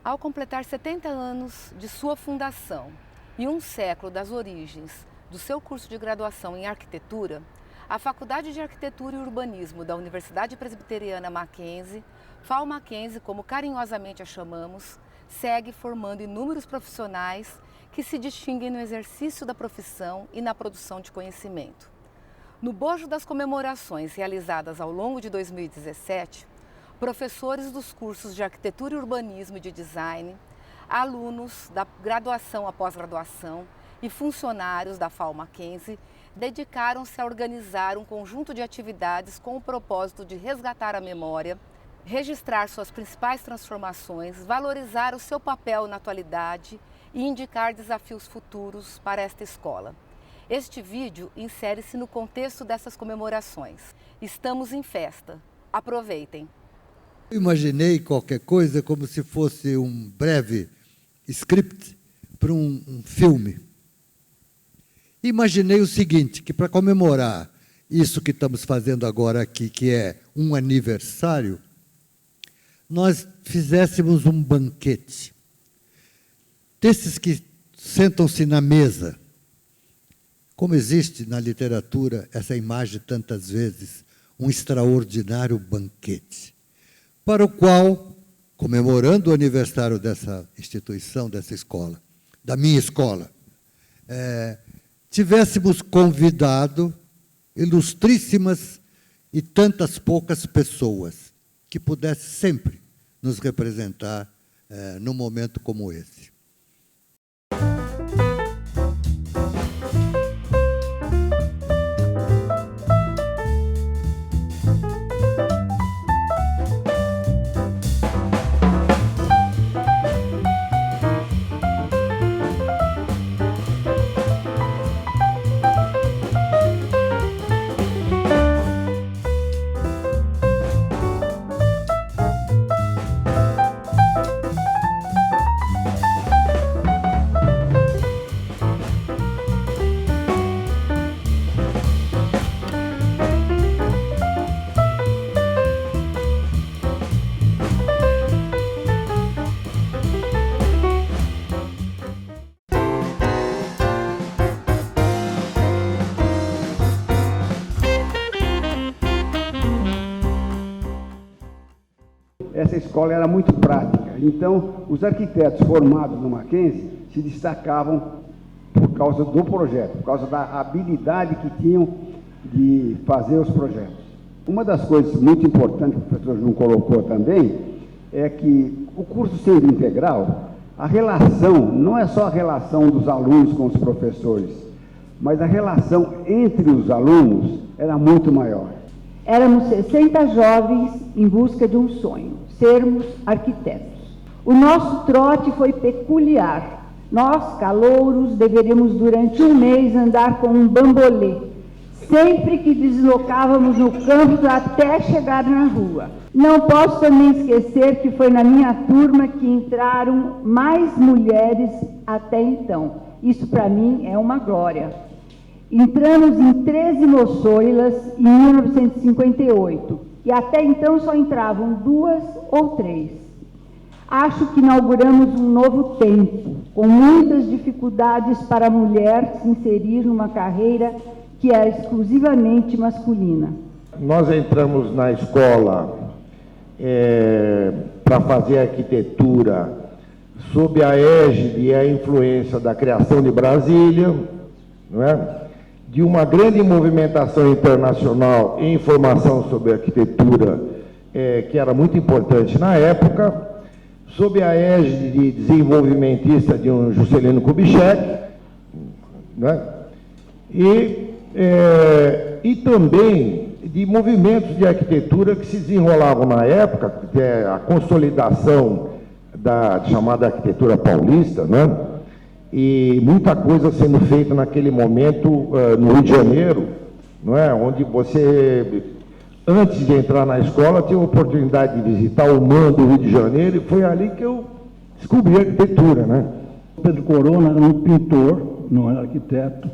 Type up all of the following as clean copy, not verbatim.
Ao completar 70 anos de sua fundação e um século das origens do seu curso de graduação em arquitetura, a Faculdade de Arquitetura e Urbanismo da Universidade Presbiteriana Mackenzie, FAU Mackenzie, como carinhosamente a chamamos, segue formando inúmeros profissionais que se distinguem no exercício da profissão e na produção de conhecimento. No bojo das comemorações realizadas ao longo de 2017, professores dos cursos de Arquitetura e Urbanismo e de Design, alunos da graduação à pós-graduação e funcionários da FAU Mackenzie dedicaram-se a organizar um conjunto de atividades com o propósito de resgatar a memória, registrar suas principais transformações, valorizar o seu papel na atualidade e indicar desafios futuros para esta escola. Este vídeo insere-se no contexto dessas comemorações. Estamos em festa. Aproveitem! Imaginei qualquer coisa como se fosse um breve script para um filme. Imaginei o seguinte, que para comemorar isso que estamos fazendo agora aqui, que é um aniversário, nós fizéssemos um banquete. Desses que sentam-se na mesa, como existe na literatura essa imagem tantas vezes, um extraordinário banquete, para o qual, comemorando o aniversário dessa instituição, dessa escola, da minha escola, tivéssemos convidado ilustríssimas e tantas poucas pessoas que pudessem sempre nos representar num momento como esse. Essa escola era muito prática, então os arquitetos formados no Mackenzie se destacavam por causa do projeto, por causa da habilidade que tinham de fazer os projetos. Uma das coisas muito importantes que o professor João colocou também é que o curso sendo integral, a relação não é só a relação dos alunos com os professores, mas a relação entre os alunos era muito maior. Éramos 60 jovens em busca de um sonho, sermos arquitetos. O nosso trote foi peculiar. Nós, calouros, deveríamos durante um mês andar com um bambolê, sempre que deslocávamos no campus até chegar na rua. Não posso também esquecer que foi na minha turma que entraram mais mulheres até então. Isso para mim é uma glória. Entramos em 13 moçoilas em 1958 e até então só entravam 2 ou 3. Acho que inauguramos um novo tempo, com muitas dificuldades para a mulher se inserir numa carreira que era exclusivamente masculina. Nós entramos na escola para fazer arquitetura sob a égide e a influência da criação de Brasília, não é? De uma grande movimentação internacional em informação sobre arquitetura, que era muito importante na época, sob a égide de desenvolvimentista de um Juscelino Kubitschek, né? E também de movimentos de arquitetura que se desenrolavam na época, que é a consolidação da chamada arquitetura paulista, né? E muita coisa sendo feita naquele momento no Rio de Janeiro, não é? Onde você, antes de entrar na escola, tinha a oportunidade de visitar o MAN do Rio de Janeiro, e foi ali que eu descobri a arquitetura, né? Pedro Corona era um pintor, não era arquiteto,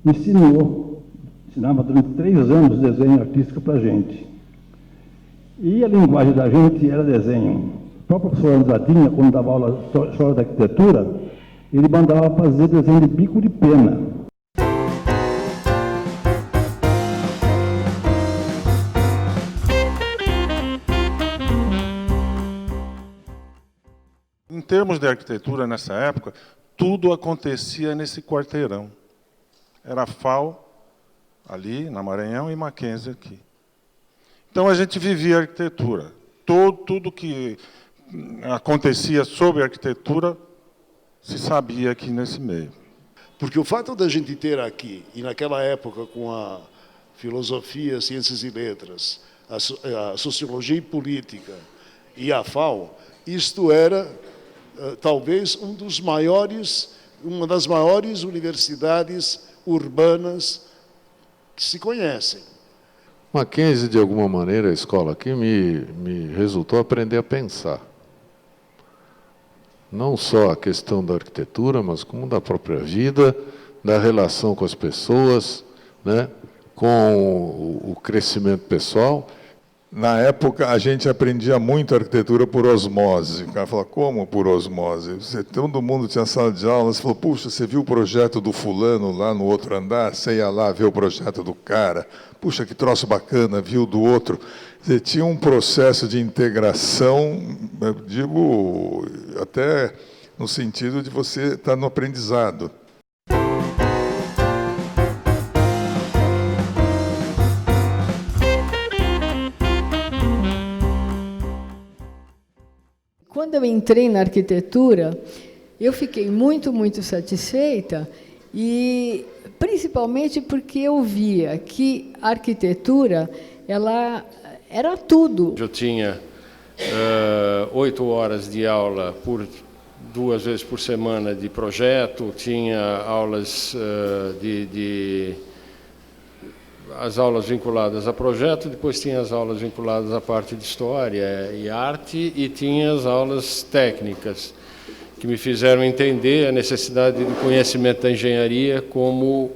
ensinava durante 3 anos desenho artístico para a gente. E a linguagem da gente era desenho próprio professor Anzadinha, quando dava aula de história da arquitetura, ele mandava fazer desenho de bico de pena. Em termos de arquitetura, nessa época, tudo acontecia nesse quarteirão. Era a FAO, ali, na Maranhão, e Mackenzie, aqui. Então, a gente vivia a arquitetura. Tudo que acontecia sobre a arquitetura se sabia aqui nesse meio. Porque o fato da gente ter aqui, e naquela época com a filosofia, ciências e letras, a sociologia e política e a FAO, isto era talvez uma das maiores universidades urbanas que se conhecem. Mackenzie, de alguma maneira, a escola aqui me resultou aprender a pensar. Não só a questão da arquitetura, mas como da própria vida, da relação com as pessoas, né, com o crescimento pessoal. Na época, a gente aprendia muito arquitetura por osmose. O cara falava, como por osmose? Todo mundo tinha sala de aula, você falou, puxa, você viu o projeto do fulano lá no outro andar? Você ia lá ver o projeto do cara. Puxa, que troço bacana, viu do outro. Você tinha um processo de integração, eu digo, até no sentido de você estar no aprendizado. Quando eu entrei na arquitetura, eu fiquei muito, muito satisfeita, e principalmente porque eu via que a arquitetura ela era tudo. Eu tinha 8 horas de aula por 2 vezes por semana de projeto, tinha aulas as aulas vinculadas a projeto, depois tinha as aulas vinculadas à parte de história e arte, e tinha as aulas técnicas, que me fizeram entender a necessidade do conhecimento da engenharia como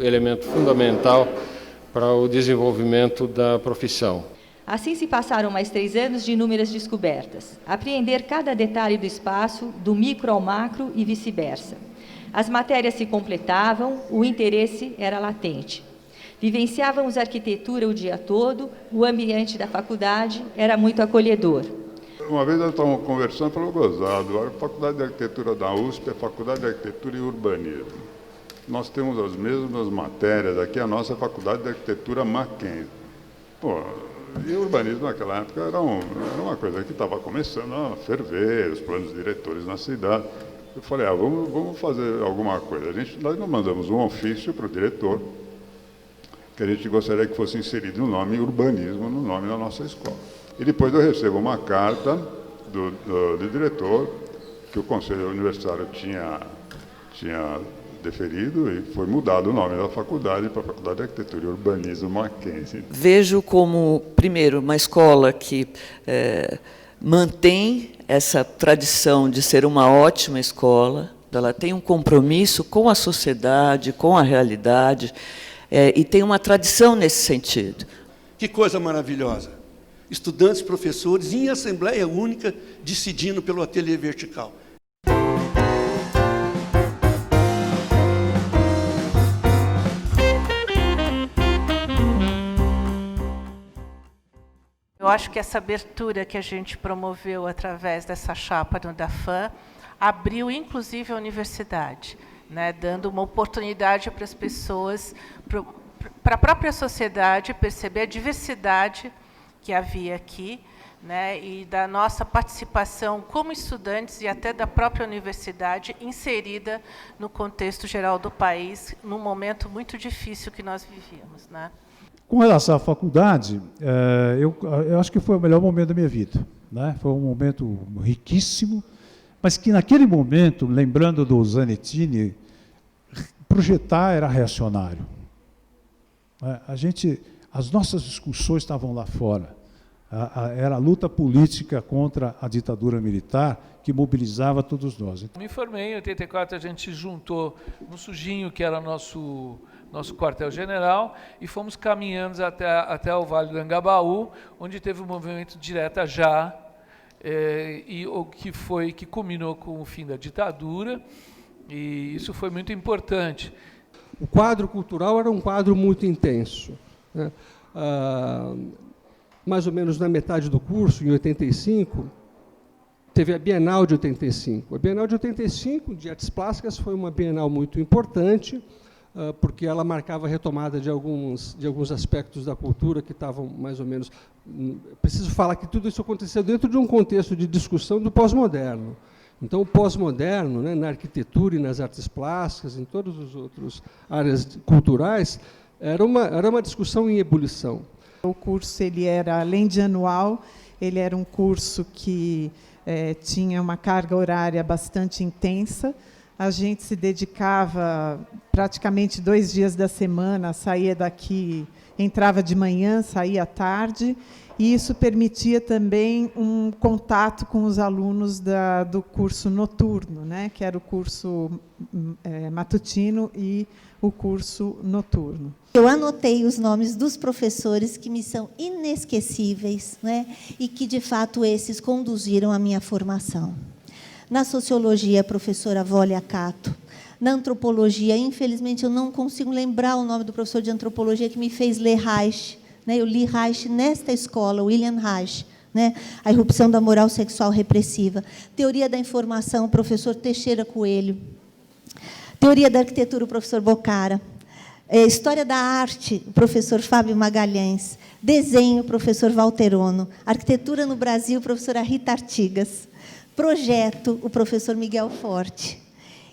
elemento fundamental para o desenvolvimento da profissão. Assim se passaram mais 3 anos de inúmeras descobertas. Apreender cada detalhe do espaço, do micro ao macro e vice-versa. As matérias se completavam, o interesse era latente. Vivenciávamos arquitetura o dia todo, o ambiente da faculdade era muito acolhedor. Uma vez nós estávamos conversando, falou gozado, a Faculdade de Arquitetura da USP é Faculdade de Arquitetura e Urbanismo. Nós temos as mesmas matérias aqui, a nossa Faculdade de Arquitetura Mackenzie. Pô, e o urbanismo naquela época era uma coisa que estava começando a ferver, os planos diretores na cidade. Eu falei, vamos fazer alguma coisa. Nós não mandamos um ofício para o diretor, que a gente gostaria que fosse inserido o nome urbanismo no nome da nossa escola. E depois eu recebo uma carta do diretor, que o Conselho Universitário tinha deferido, e foi mudado o nome da faculdade para a Faculdade de Arquitetura e Urbanismo Mackenzie. Vejo como, primeiro, uma escola que mantém essa tradição de ser uma ótima escola, ela tem um compromisso com a sociedade, com a realidade, e tem uma tradição nesse sentido. Que coisa maravilhosa! Estudantes, professores, em assembleia única, decidindo pelo ateliê vertical. Eu acho que essa abertura que a gente promoveu através dessa chapa no DAFAM abriu, inclusive, a universidade, né, dando uma oportunidade para as pessoas, para a própria sociedade, perceber a diversidade que havia aqui, né, e da nossa participação como estudantes e até da própria universidade inserida no contexto geral do país, num momento muito difícil que nós vivíamos, né? Com relação à faculdade, eu acho que foi o melhor momento da minha vida, né? Foi um momento riquíssimo, mas que naquele momento, lembrando do Zanettini, projetar era reacionário. As nossas discussões estavam lá fora. Era a luta política contra a ditadura militar que mobilizava todos nós. Me formei em 84, a gente se juntou no Sujinho, que era nosso nosso quartel-general, e fomos caminhando até o Vale do Angabaú, onde teve o movimento Direta Já, e o que culminou com o fim da ditadura, e isso foi muito importante. O quadro cultural era um quadro muito intenso, né? Mais ou menos na metade do curso, em 85, teve a Bienal de 85. A Bienal de 85, de Artes Plásticas, foi uma Bienal muito importante, porque ela marcava a retomada de alguns aspectos da cultura que estavam mais ou menos... Preciso falar que tudo isso aconteceu dentro de um contexto de discussão do pós-moderno. Então, o pós-moderno, né, na arquitetura e nas artes plásticas, em todas as outras áreas culturais, era uma discussão em ebulição. O curso ele era, além de anual, ele era um curso que tinha uma carga horária bastante intensa. A gente se dedicava praticamente 2 dias da semana, saía daqui, entrava de manhã, saía à tarde, e isso permitia também um contato com os alunos do curso noturno, né, que era o curso matutino e o curso noturno. Eu anotei os nomes dos professores que me são inesquecíveis, né, e que, de fato, esses conduziram a minha formação. Na sociologia, a professora Vólia Cato. Na antropologia, infelizmente, eu não consigo lembrar o nome do professor de antropologia que me fez ler Reich. Né? Eu li Reich nesta escola, William Reich, né? A irrupção da moral sexual repressiva. Teoria da informação, o professor Teixeira Coelho. Teoria da arquitetura, o professor Bocara. História da arte, o professor Fábio Magalhães. Desenho, o professor Valterono. Arquitetura no Brasil, a professora Rita Artigas. Projeto, o professor Miguel Forte.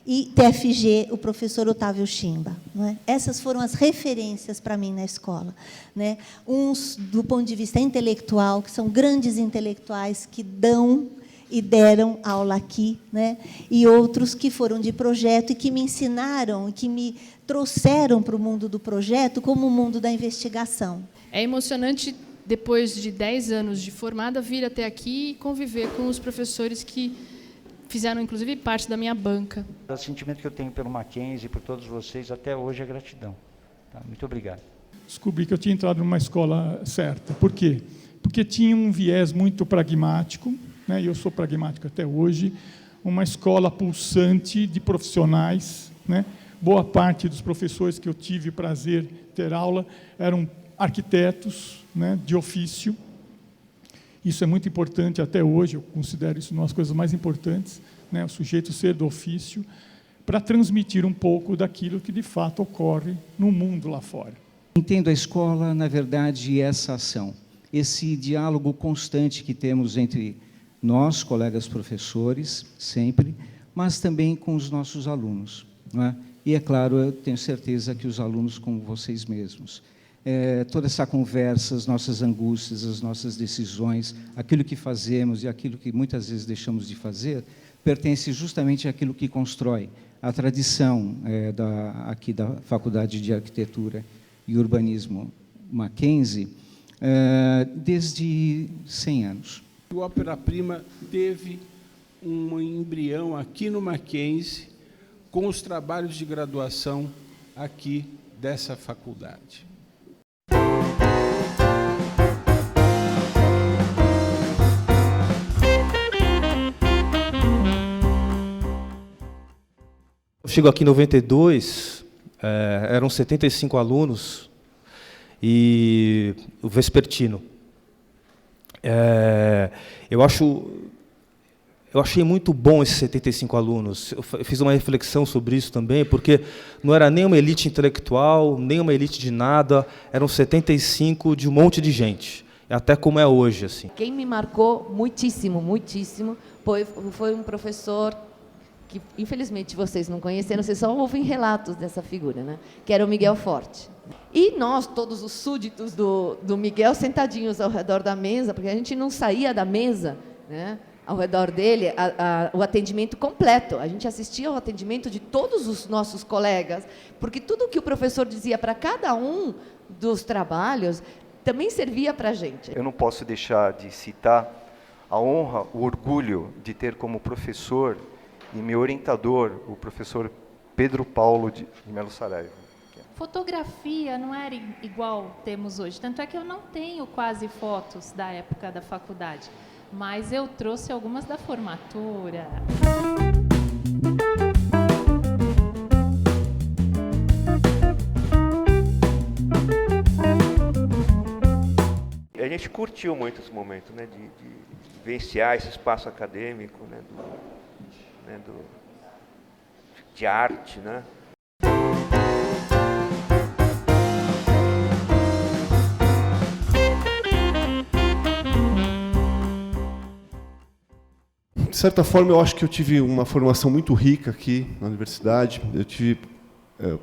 E TFG, o professor Otávio Chimba. Não é? Essas foram as referências para mim na escola. Né? Uns, do ponto de vista intelectual, que são grandes intelectuais que dão e deram aula aqui, né? E outros que foram de projeto e que me ensinaram, que me trouxeram para o mundo do projeto como o mundo da investigação. É emocionante, depois de 10 anos de formada, vir até aqui e conviver com os professores que fizeram, inclusive, parte da minha banca. O sentimento que eu tenho pelo Mackenzie e por todos vocês até hoje é gratidão. Tá? Muito obrigado. Descobri que eu tinha entrado numa escola certa. Por quê? Porque tinha um viés muito pragmático, né, e eu sou pragmático até hoje, uma escola pulsante de profissionais. Né, boa parte dos professores que eu tive prazer ter aula eram arquitetos, né, de ofício. Isso é muito importante até hoje, eu considero isso uma das coisas mais importantes, né, o sujeito ser do ofício, para transmitir um pouco daquilo que, de fato, ocorre no mundo lá fora. Entendo a escola, na verdade, essa ação, esse diálogo constante que temos entre nós, colegas professores, sempre, mas também com os nossos alunos. Não é? E, é claro, eu tenho certeza que os alunos como vocês mesmos. Toda essa conversa, as nossas angústias, as nossas decisões, aquilo que fazemos e aquilo que muitas vezes deixamos de fazer, pertence justamente àquilo que constrói a tradição aqui da Faculdade de Arquitetura e Urbanismo Mackenzie desde 100 anos. O Ópera Prima teve um embrião aqui no Mackenzie com os trabalhos de graduação aqui dessa faculdade. Eu chego aqui em 92, eram 75 alunos e o vespertino. Eu achei muito bom esses 75 alunos. Eu fiz uma reflexão sobre isso também, porque não era nem uma elite intelectual, nem uma elite de nada, eram 75 de um monte de gente, até como é hoje. Assim. Quem me marcou muitíssimo, muitíssimo, foi um professor que, infelizmente, vocês não conheceram, vocês só ouvem relatos dessa figura, né? Que era o Miguel Forte. E nós, todos os súditos do Miguel, sentadinhos ao redor da mesa, porque a gente não saía da mesa, né? Ao redor dele, o atendimento completo. A gente assistia ao atendimento de todos os nossos colegas, porque tudo que o professor dizia para cada um dos trabalhos também servia para a gente. Eu não posso deixar de citar a honra, o orgulho de ter como professor e meu orientador, o professor Pedro Paulo de Melo Saraiva. Fotografia não era igual temos hoje, tanto é que eu não tenho quase fotos da época da faculdade, mas eu trouxe algumas da formatura. A gente curtiu muito esse momento, né, de vivenciar esse espaço acadêmico, né, de arte, né? De certa forma, eu acho que eu tive uma formação muito rica aqui na universidade. Eu tive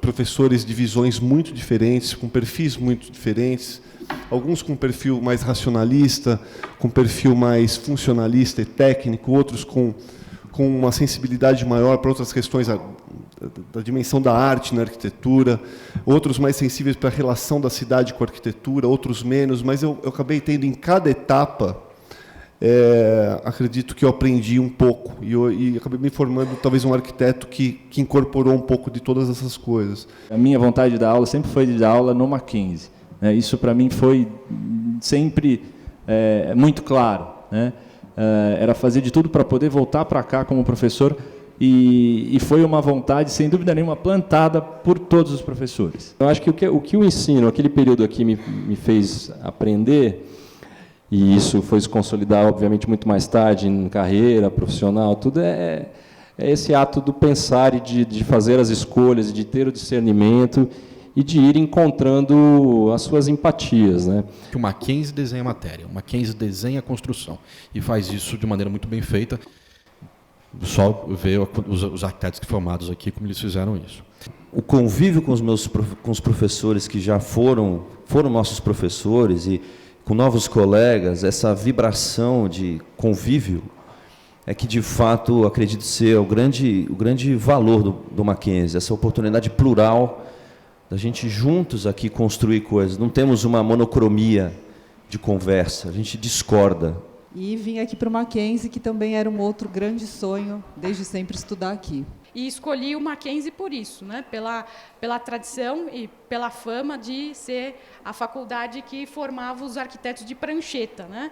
professores de visões muito diferentes, com perfis muito diferentes, alguns com perfil mais racionalista, com perfil mais funcionalista e técnico, outros com uma sensibilidade maior para outras questões da dimensão da arte na arquitetura, outros mais sensíveis para a relação da cidade com a arquitetura, outros menos, mas eu acabei tendo em cada etapa, acredito que eu aprendi um pouco, e acabei me formando talvez um arquiteto que incorporou um pouco de todas essas coisas. A minha vontade de dar aula sempre foi de dar aula no Mackenzie. Isso para mim foi sempre muito claro, né? Era fazer de tudo para poder voltar para cá como professor, e foi uma vontade, sem dúvida nenhuma, plantada por todos os professores. Eu acho que o que o ensino, aquele período aqui me fez aprender, e isso foi se consolidar, obviamente, muito mais tarde, em carreira profissional, tudo é esse ato do pensar e de fazer as escolhas, de ter o discernimento e de ir encontrando as suas empatias, né? O Mackenzie desenha a matéria, o Mackenzie desenha a construção, e faz isso de maneira muito bem feita. Só ver os arquitetos formados aqui, como eles fizeram isso. O convívio com os professores que já foram nossos professores, e com novos colegas, essa vibração de convívio é que, de fato, acredito ser o grande valor do Mackenzie, essa oportunidade plural da gente juntos aqui construir coisas. Não temos uma monocromia de conversa, a gente discorda. E vim aqui para o Mackenzie, que também era um outro grande sonho, desde sempre estudar aqui. E escolhi o Mackenzie por isso, né? Pela tradição e pela fama de ser a faculdade que formava os arquitetos de prancheta, né?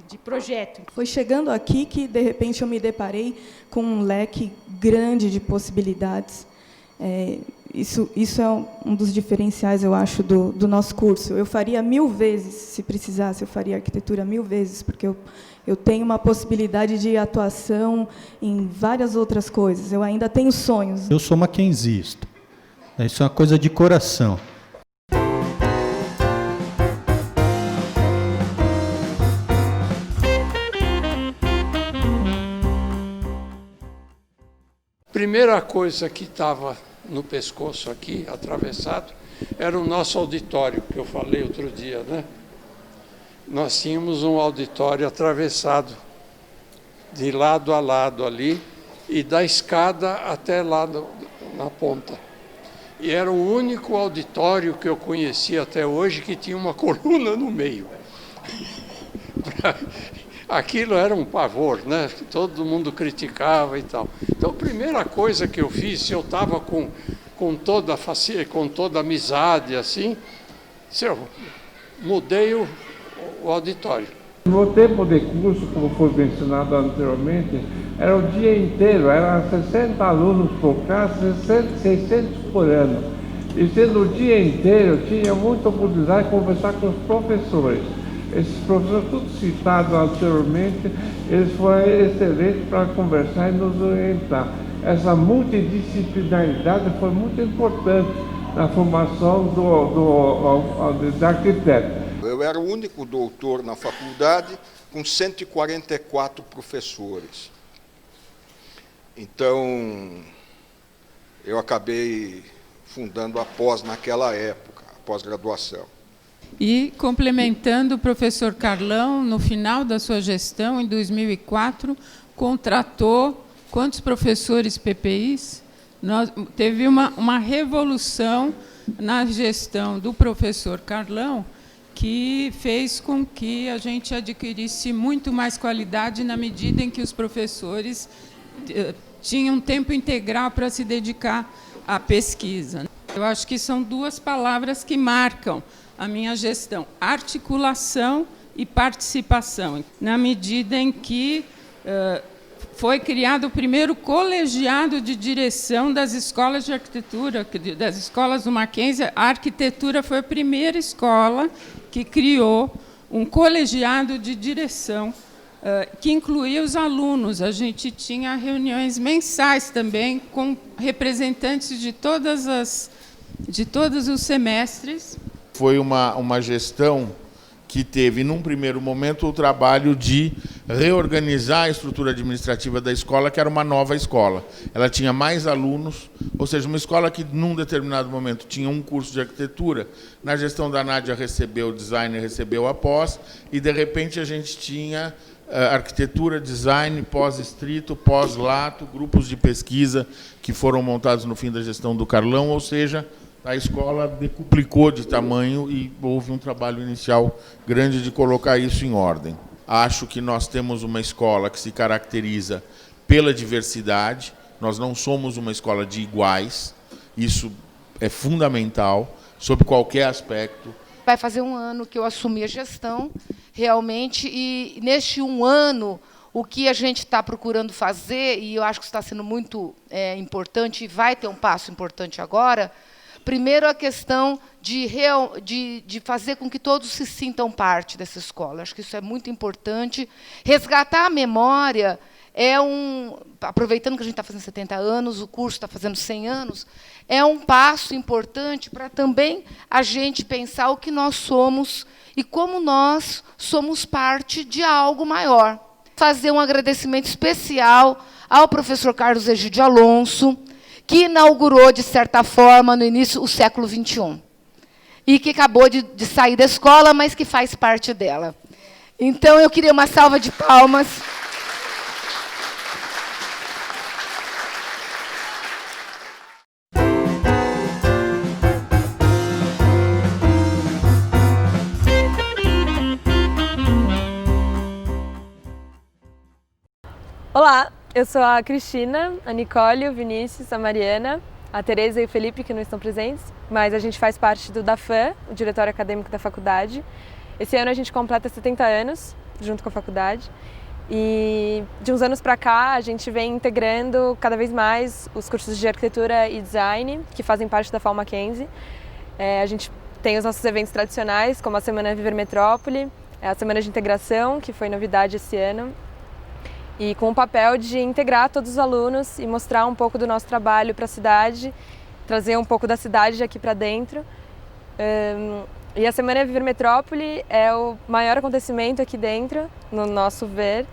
De projeto. Foi chegando aqui que, de repente, eu me deparei com um leque grande de possibilidades. Isso é um dos diferenciais, eu acho, do nosso curso. Eu faria 1000 vezes, se precisasse, eu faria arquitetura 1000 vezes, porque eu tenho uma possibilidade de atuação em várias outras coisas. Eu ainda tenho sonhos. Eu sou mackenzista. Isso é uma coisa de coração. Primeira coisa que estava no pescoço aqui, atravessado, era o nosso auditório, que eu falei outro dia, né? Nós tínhamos um auditório atravessado, de lado a lado ali, e da escada até lá na ponta. E era o único auditório que eu conhecia até hoje que tinha uma coluna no meio. Aquilo era um pavor, né? Todo mundo criticava e tal. Então, a primeira coisa que eu fiz, eu estava com toda amizade, assim, eu mudei o auditório. No tempo de curso, como foi mencionado anteriormente, era o dia inteiro, eram 60 alunos por classe, 600 por ano. E sendo o dia inteiro, eu tinha muita oportunidade de conversar com os professores. Esses professores, todos citados anteriormente, eles foram excelentes para conversar e nos orientar. Essa multidisciplinaridade foi muito importante na formação do arquiteto. Eu era o único doutor na faculdade com 144 professores. Então, eu acabei fundando a pós naquela época, a pós-graduação. E, complementando, o professor Carlão, no final da sua gestão, em 2004, contratou quantos professores PPIs? Teve uma revolução na gestão do professor Carlão, que fez com que a gente adquirisse muito mais qualidade na medida em que os professores tinham tempo integral para se dedicar à pesquisa. Eu acho que são duas palavras que marcam a minha gestão: articulação e participação, na medida em que foi criado o primeiro colegiado de direção das escolas de arquitetura, das escolas do Mackenzie. A arquitetura foi a primeira escola que criou um colegiado de direção que incluía os alunos. A gente tinha reuniões mensais também com representantes de todos os semestres. Foi uma gestão que teve, num primeiro momento, o trabalho de reorganizar a estrutura administrativa da escola, que era uma nova escola. Ela tinha mais alunos, ou seja, uma escola que, num determinado momento, tinha um curso de arquitetura. Na gestão da Nádia, recebeu design, recebeu a pós, e, de repente, a gente tinha arquitetura, design, pós-estrito, pós-lato, grupos de pesquisa que foram montados no fim da gestão do Carlão, ou seja, a escola decuplicou de tamanho e houve um trabalho inicial grande de colocar isso em ordem. Acho que nós temos uma escola que se caracteriza pela diversidade. Nós não somos uma escola de iguais. Isso é fundamental, sob qualquer aspecto. Vai fazer um ano que eu assumi a gestão, realmente, e neste um ano, o que a gente está procurando fazer, e eu acho que está sendo muito importante, e vai ter um passo importante agora. Primeiro, a questão de fazer com que todos se sintam parte dessa escola. Acho que isso é muito importante. Resgatar a memória aproveitando que a gente está fazendo 70 anos, o curso está fazendo 100 anos, é um passo importante para também a gente pensar o que nós somos e como nós somos parte de algo maior. Fazer um agradecimento especial ao professor Carlos Egídio Alonso, que inaugurou, de certa forma, no início, o século XXI. E que acabou de sair da escola, mas que faz parte dela. Então, eu queria uma salva de palmas. Olá! Eu sou a Cristina, a Nicole, o Vinícius, a Mariana, a Tereza e o Felipe, que não estão presentes, mas a gente faz parte do DAFAM, o Diretório Acadêmico da Faculdade. Esse ano a gente completa 70 anos, junto com a faculdade, e de uns anos para cá a gente vem integrando cada vez mais os cursos de Arquitetura e Design, que fazem parte da FAU Mackenzie. A gente tem os nossos eventos tradicionais, como a Semana Viver Metrópole, a Semana de Integração, que foi novidade esse ano, e com o papel de integrar todos os alunos e mostrar um pouco do nosso trabalho para a cidade, trazer um pouco da cidade aqui para dentro. E a Semana Viver Metrópole é o maior acontecimento aqui dentro, no nosso ver.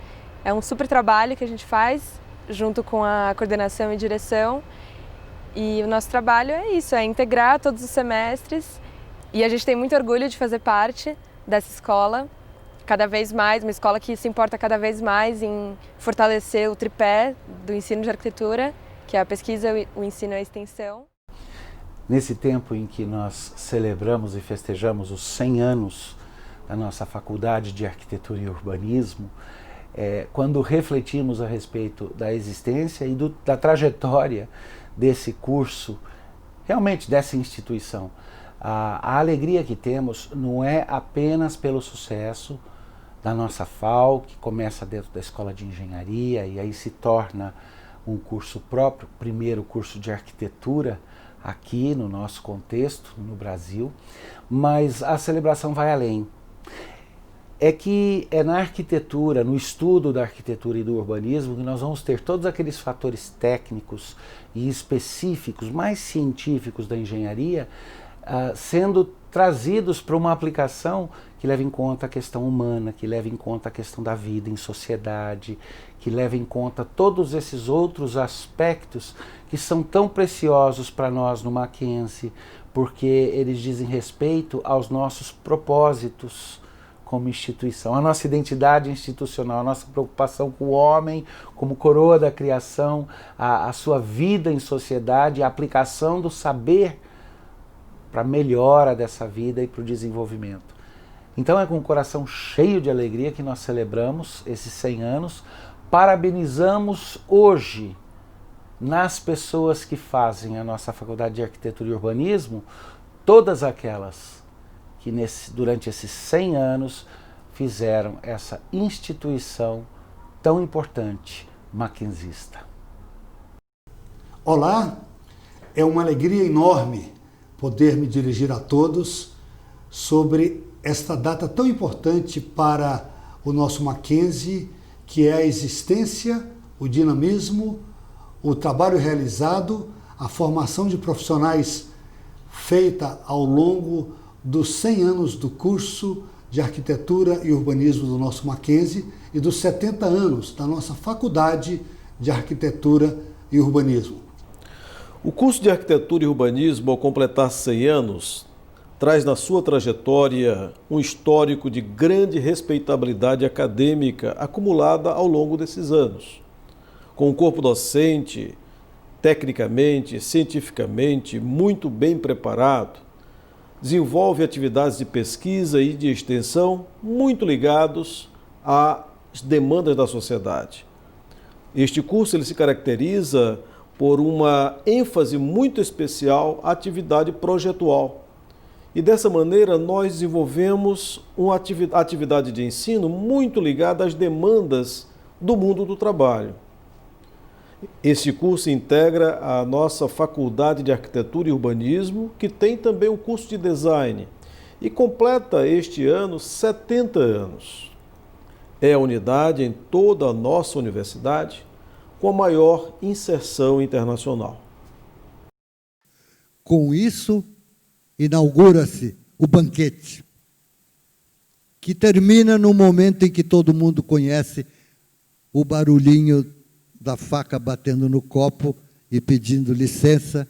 É um super trabalho que a gente faz, junto com a coordenação e direção. E o nosso trabalho é isso, é integrar todos os semestres. E a gente tem muito orgulho de fazer parte dessa escola, cada vez mais, uma escola que se importa cada vez mais em fortalecer o tripé do ensino de arquitetura, que é a pesquisa, o ensino e a extensão. Nesse tempo em que nós celebramos e festejamos os 100 anos da nossa Faculdade de Arquitetura e Urbanismo, quando refletimos a respeito da existência e da trajetória desse curso, realmente dessa instituição, a alegria que temos não é apenas pelo sucesso da nossa FAU, que começa dentro da Escola de Engenharia e aí se torna um curso próprio, primeiro curso de arquitetura aqui no nosso contexto, no Brasil, mas a celebração vai além. É que é na arquitetura, no estudo da arquitetura e do urbanismo, que nós vamos ter todos aqueles fatores técnicos e específicos, mais científicos da engenharia, sendo trazidos para uma aplicação que leva em conta a questão humana, que leva em conta a questão da vida em sociedade, que leva em conta todos esses outros aspectos que são tão preciosos para nós no Mackenzie, porque eles dizem respeito aos nossos propósitos como instituição, a nossa identidade institucional, a nossa preocupação com o homem como coroa da criação, a sua vida em sociedade, a aplicação do saber para a melhora dessa vida e para o desenvolvimento. Então é com o coração cheio de alegria que nós celebramos esses 100 anos, parabenizamos hoje, nas pessoas que fazem a nossa Faculdade de Arquitetura e Urbanismo, todas aquelas que durante esses 100 anos fizeram essa instituição tão importante, mackenzista. Olá, é uma alegria enorme poder me dirigir a todos sobre esta data tão importante para o nosso Mackenzie, que é a existência, o dinamismo, o trabalho realizado, a formação de profissionais feita ao longo dos 100 anos do curso de Arquitetura e Urbanismo do nosso Mackenzie e dos 70 anos da nossa Faculdade de Arquitetura e Urbanismo. O curso de Arquitetura e Urbanismo, ao completar 100 anos, traz na sua trajetória um histórico de grande respeitabilidade acadêmica acumulada ao longo desses anos. Com um corpo docente, tecnicamente, cientificamente, muito bem preparado, desenvolve atividades de pesquisa e de extensão muito ligados às demandas da sociedade. Este curso ele se caracteriza por uma ênfase muito especial à atividade projetual. E dessa maneira nós desenvolvemos uma atividade de ensino muito ligada às demandas do mundo do trabalho. Esse curso integra a nossa Faculdade de Arquitetura e Urbanismo, que tem também o curso de Design, e completa este ano 70 anos. É a unidade em toda a nossa universidade com a maior inserção internacional. Com isso, inaugura-se o banquete, que termina no momento em que todo mundo conhece o barulhinho da faca batendo no copo e pedindo licença,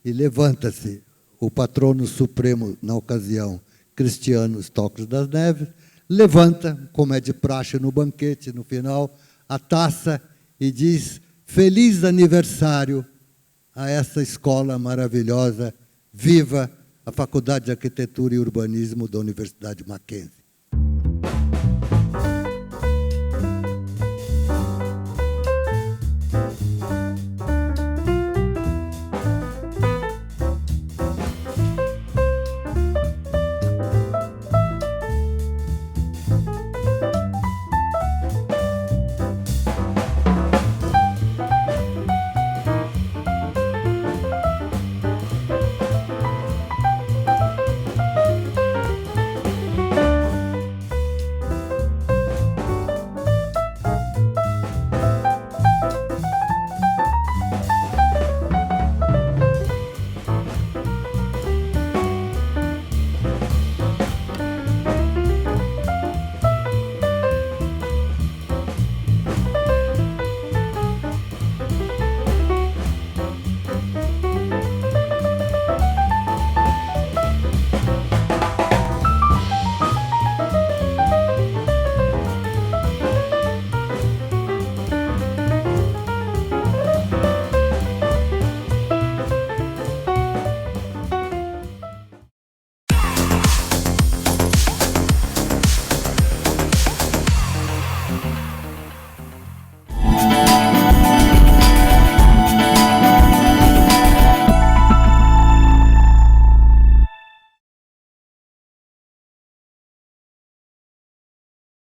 e levanta-se o patrono supremo, na ocasião, Cristiano Stocks das Neves, levanta, como é de praxe no banquete, no final, a taça e diz: feliz aniversário a essa escola maravilhosa, viva a Faculdade de Arquitetura e Urbanismo da Universidade Mackenzie.